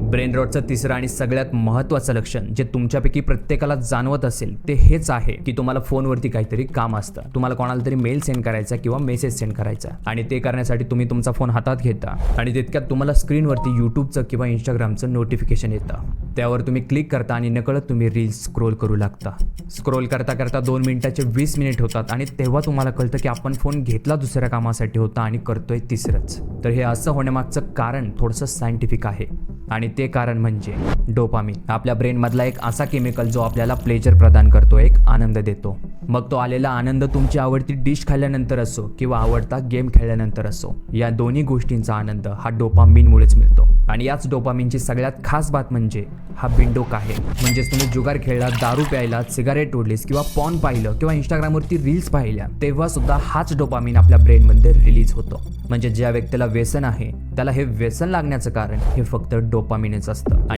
Brain रॉटचं तिसरं आणि सगळ्यात महत्त्वाचं लक्षण जे तुमच्यापैकी प्रत्येकाला जाणवत असेल ते हेच आहे की तुम्हाला फोनवरती काहीतरी काम असतं. तुम्हाला कोणाला तरी मेल सेंड करायचा किंवा मेसेज सेंड करायचा आणि ते करण्यासाठी तुम्ही तुमचा फोन हातात घेता आणि तितक्यात तुम्हाला स्क्रीनवरती यूट्यूबचं किंवा इंस्टाग्रामचं नोटिफिकेशन येतं. त्यावर तुम्ही क्लिक करता आणि नकळत तुम्ही रील्स स्क्रोल करू लागता. स्क्रोल करता करता 2 मिनिटाचे 20 मिनिट होतात आणि तेव्हा तुम्हाला कळतं की आपण फोन घेतला दुसऱ्या कामासाठी होता आणि करतोय तिसरंच. तर हे असं होण्यामागचं कारण थोडंसं सायंटिफिक आहे आणि ते कारण म्हणजे डोपामिन. आपल्या ब्रेनमधला एक असा केमिकल जो आपल्याला प्लेजर प्रदान करतो, एक आनंद देतो. मग तो आलेला आनंद तुमची आवडती डिश खाल्ल्यानंतर असो किंवा आवडता गेम खेळल्यानंतर असो, या दोन्ही गोष्टींचा आनंद हा डोपामिनमुळेच मिळतो. आणि याच डोपामिनची सगळ्यात खास बात म्हणजे हा बिंडोक आहे. म्हणजेच तुम्ही जुगार खेळला, दारू प्यायला, सिगारेट ओढलीस किंवा पॉर्न पाहिलं किंवा इंस्टाग्रामवरती रील्स पाहिल्या, तेव्हा सुद्धा हाच डोपामिन आपल्या ब्रेनमध्ये रिलीज होतो. म्हणजे ज्या व्यक्तीला व्यसन आहे त्याला हे व्यसन लागण्याचं कारण हे फक्त डोपामिनच असतं.